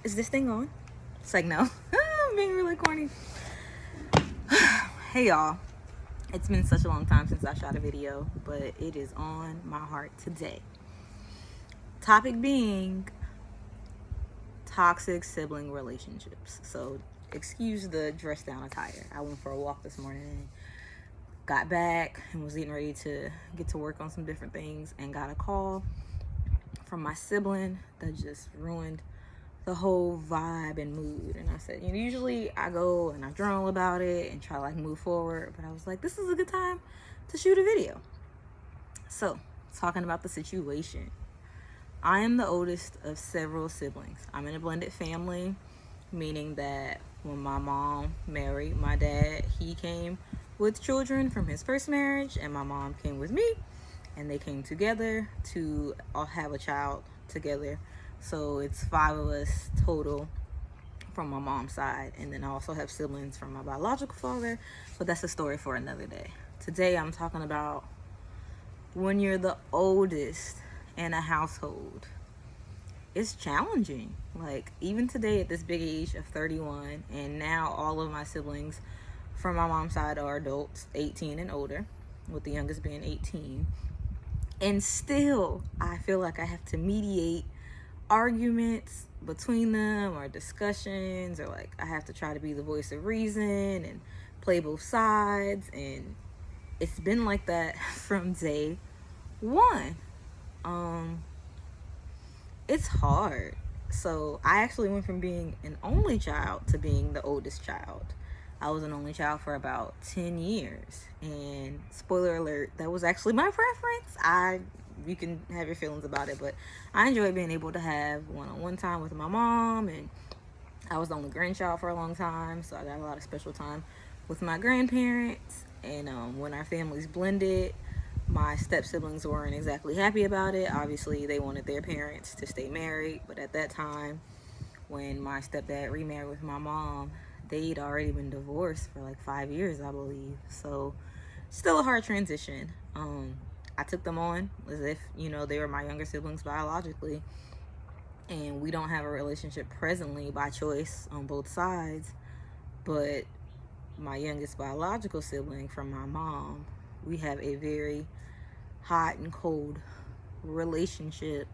Is this thing on? It's like, no. I'm being really corny. Hey, y'all. It's been such a long time since I shot a video, but it is on my heart today. Topic being toxic sibling relationships. So, excuse the dress down attire. I went for a walk this morning and got back and was getting ready to get to work on some different things and got a call from my sibling that just ruined the whole vibe and mood. And I said, usually I go and I journal about it and try to like move forward, but I was like, this is a good time to shoot a video. So, talking about the situation. I am the oldest of several siblings. I'm in a blended family, meaning that when my mom married my dad, he came with children from his first marriage, and my mom came with me, and they came together to all have a child together. So it's 5 of us total from my mom's side, and then I also have siblings from my biological father, but that's a story for another day. Today I'm talking about when you're the oldest in a household. It's challenging. Like, even today at this big age of 31, and now all of my siblings from my mom's side are adults, 18 and older, with the youngest being 18. And still, I feel like I have to mediate arguments between them or discussions, or like I have to try to be the voice of reason and play both sides. And it's been like that from day one. It's hard. So I actually went from being an only child to being the oldest child. I was an only child for about 10 years. And spoiler alert, that was actually my preference. You can have your feelings about it, but I enjoyed being able to have one-on-one time with my mom, and I was the only grandchild for a long time, so I got a lot of special time with my grandparents. And when our families blended, my step siblings weren't exactly happy about it. Obviously, they wanted their parents to stay married, but at that time, when my stepdad remarried with my mom, they'd already been divorced for like 5 years, I believe. So, still a hard transition. I took them on as if, they were my younger siblings biologically. And we don't have a relationship presently by choice on both sides. But my youngest biological sibling from my mom, we have a very hot and cold relationship.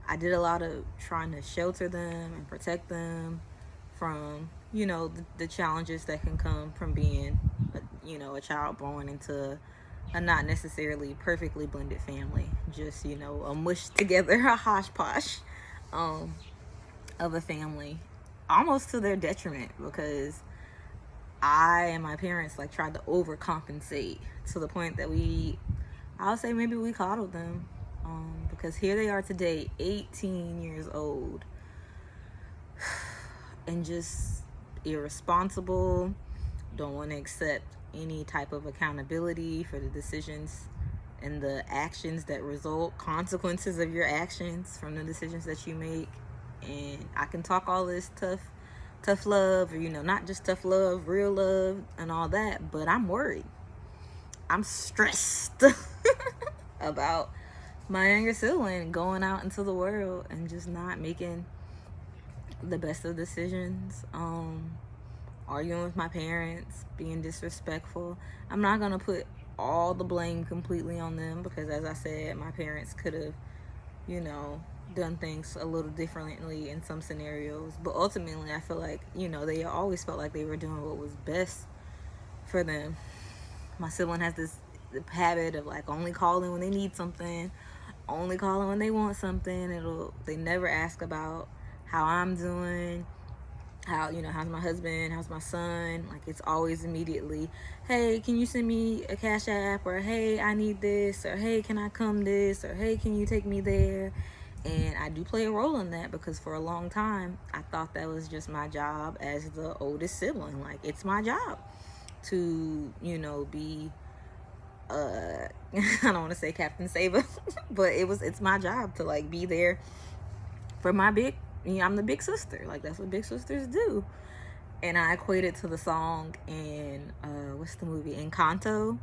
I did a lot of trying to shelter them and protect them from, the challenges that can come from being, a child born into a not necessarily perfectly blended family. Just, a mushed together, a hodgepodge of a family, almost to their detriment, because I and my parents tried to overcompensate to the point that I'll say maybe we coddled them, because here they are today, 18 years old, and just irresponsible, don't want to accept any type of accountability for the decisions and the actions that result, consequences of your actions from the decisions that you make. And I can talk all this tough love, or not just tough love, real love and all that, but I'm worried. I'm stressed about my younger sibling going out into the world and just not making the best of decisions, arguing with my parents, being disrespectful. I'm not gonna put all the blame completely on them, because as I said, my parents could have, done things a little differently in some scenarios, but ultimately I feel like, they always felt like they were doing what was best for them. My sibling has this habit of only calling when they need something, only calling when they want something. They never ask about how I'm doing, how, how's my husband, how's my son. It's always immediately, hey, can you send me a Cash App, or hey, I need this, or hey, can I come this, or hey, can you take me there? And I do play a role in that, because for a long time I thought that was just my job as the oldest sibling. It's my job to, be I don't want to say Captain Saver, but it's my job to be there for my I'm the big sister. That's what big sisters do. And I equate it to the song in what's the movie, Encanto,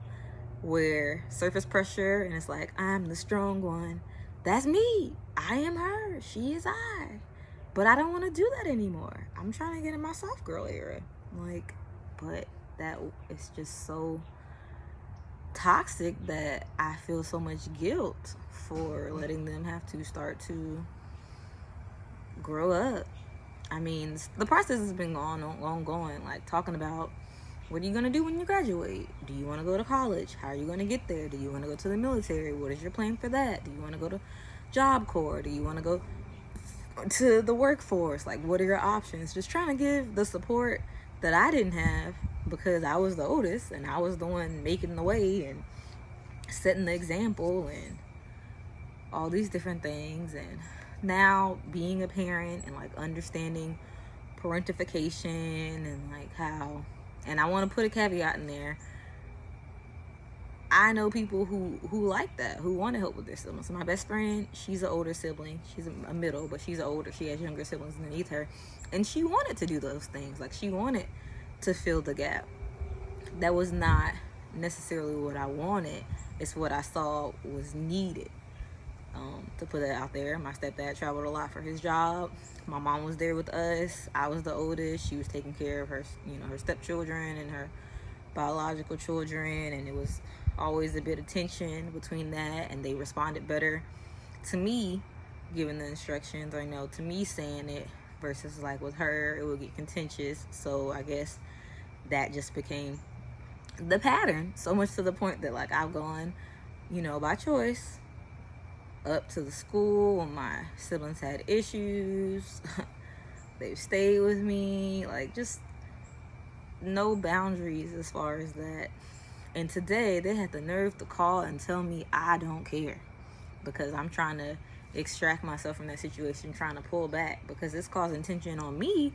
where surface pressure, and it's I'm the strong one. That's me. I am her. She is I. But I don't want to do that anymore. I'm trying to get in my soft girl era. Like, but that is just so toxic that I feel so much guilt for letting them have to start to grow up. I mean, the process has been ongoing, like talking about what are you going to do when you graduate? Do you want to go to college? How are you going to get there? Do you want to go to the military? What is your plan for that? Do you want to go to Job Corps? Do you want to go to the workforce? Like, what are your options? Just trying to give the support that I didn't have because I was the oldest and I was the one making the way and setting the example and all these different things. And now being a parent and like understanding parentification and like how, and I want to put a caveat in there, I know people who like that, who want to help with their siblings. So my best friend, she's an older sibling. She's a middle, but she's older. She has younger siblings underneath her. And she wanted to do those things. Like, she wanted to fill the gap. That was not necessarily what I wanted. It's what I saw was needed. To put that out there, my stepdad traveled a lot for his job. My mom was there with us. I was the oldest. She was taking care of her, her stepchildren and her biological children, and it was always a bit of tension between that, and they responded better to me giving the instructions, or to me saying it, versus like with her it would get contentious. So I guess that just became the pattern, so much to the point that like I've gone by choice up to the school when my siblings had issues. They've stayed with me, like, just no boundaries as far as that. And today they had the nerve to call and tell me I don't care because I'm trying to extract myself from that situation, trying to pull back because it's causing tension on me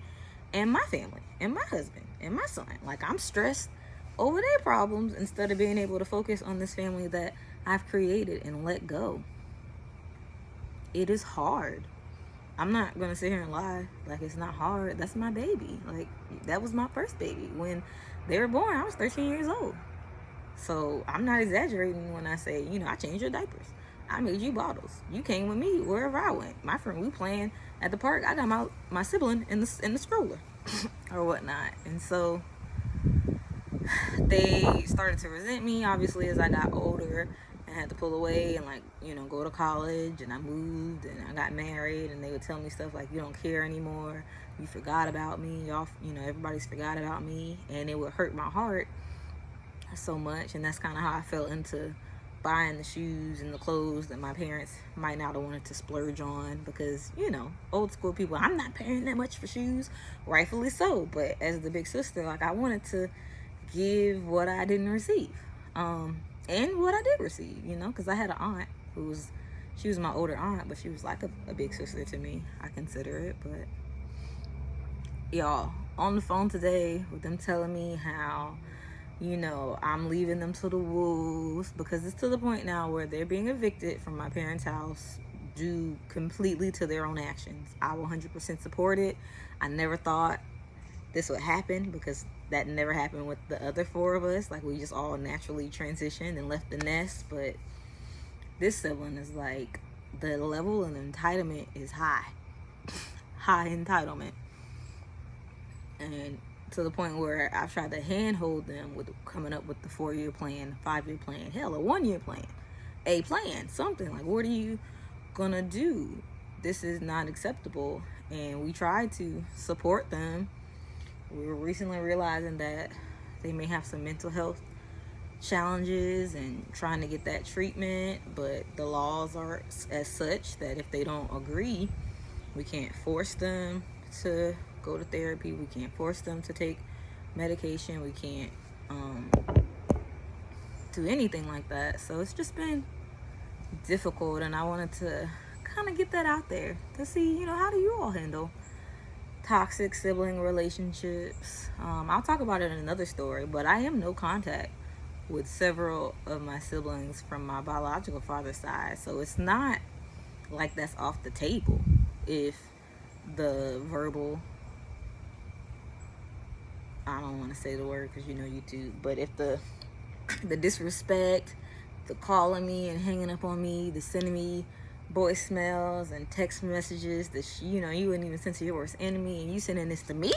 and my family and my husband and my son. Like, I'm stressed over their problems instead of being able to focus on this family that I've created and let go. It is hard. I'm not gonna sit here and lie like it's not hard. That's my baby. Like, that was my first baby. When they were born, I was 13 years old. So I'm not exaggerating when I say, I changed your diapers. I made you bottles. You came with me wherever I went. My friend, we playing at the park. I got my sibling in the stroller or whatnot. And so they started to resent me, obviously, as I got older and had to pull away and go to college, and I moved and I got married, and they would tell me stuff like, you don't care anymore, you forgot about me, y'all, everybody's forgot about me. And it would hurt my heart so much. And that's kind of how I fell into buying the shoes and the clothes that my parents might not have wanted to splurge on, because old school people, I'm not paying that much for shoes, rightfully so. But as the big sister, like, I wanted to give what I didn't receive, and what I did receive, because I had an aunt she was my older aunt, but she was like a big sister to me. I consider it. But y'all, on the phone today with them telling me how I'm leaving them to the wolves, because it's to the point now where they're being evicted from my parents' house due completely to their own actions. I will 100% support it. I never thought this would happen, because that never happened with the other four of us. Like, we just all naturally transitioned and left the nest. But this sibling is like, the level of entitlement is high. High entitlement. And to the point where I've tried to handhold them with coming up with the 4-year plan, 5-year plan, hell, a 1-year plan, a plan, something. Like, what are you gonna do? This is not acceptable. And we tried to support them. We were recently realizing that they may have some mental health challenges and trying to get that treatment, but the laws are as such that if they don't agree, we can't force them to go to therapy. We can't force them to take medication. We can't do anything like that. So it's just been difficult, and I wanted to kind of get that out there to see, how do you all handle toxic sibling relationships? I'll talk about it in another story, but I am no contact with several of my siblings from my biological father's side, so it's not like that's off the table. If the verbal, I don't want to say the word because YouTube, but if the disrespect, the calling me and hanging up on me, the sending me voicemails and text messages that you wouldn't even send to your worst enemy, and you sending this to me,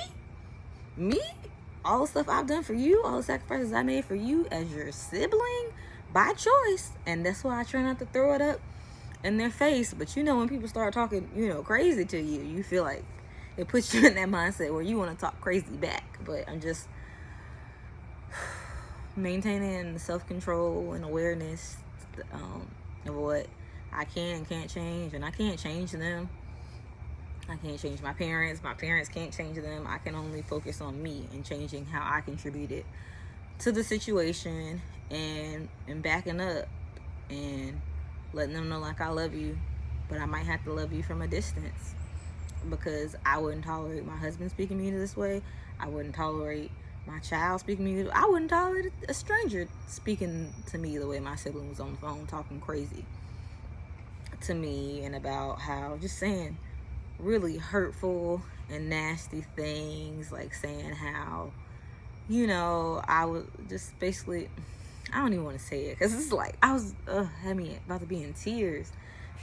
all the stuff I've done for you, all the sacrifices I made for you as your sibling by choice. And that's why I try not to throw it up in their face. But when people start talking crazy to you, you feel like it puts you in that mindset where you want to talk crazy back. But I'm just maintaining self-control and awareness of what I can and can't change. And I can't change them. I can't change my parents. My parents can't change them. I can only focus on me and changing how I contributed to the situation, and backing up and letting them know, like, I love you, but I might have to love you from a distance, because I wouldn't tolerate my husband speaking to me this way. I wouldn't tolerate my child speaking to me. I wouldn't tolerate a stranger speaking to me the way my sibling was on the phone talking crazy to me, and about how, just saying really hurtful and nasty things, like saying how I was just basically, I don't even want to say it, because it's like I was had me about to be in tears,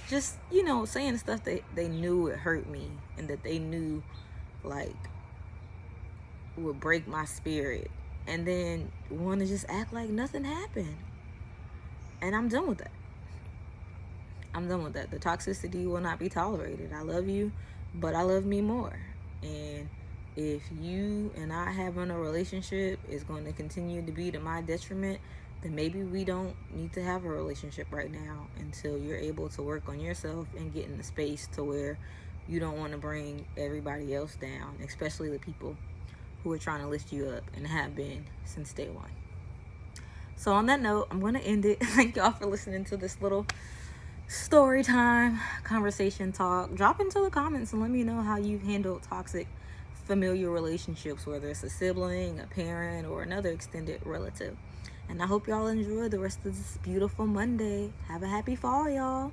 just saying stuff that they knew it hurt me, and that they knew like would break my spirit, and then want to just act like nothing happened. And I'm done with that. The toxicity will not be tolerated. I love you, but I love me more. And if you and I having a relationship is going to continue to be to my detriment, then maybe we don't need to have a relationship right now, until you're able to work on yourself and get in the space to where you don't want to bring everybody else down, especially the people who are trying to lift you up and have been since day one. So on that note, I'm going to end it. Thank y'all for listening to this little story time, conversation talk. Drop into the comments and let me know how you've handled toxic familial relationships, whether it's a sibling, a parent, or another extended relative. And I hope y'all enjoy the rest of this beautiful Monday. Have a happy fall, y'all.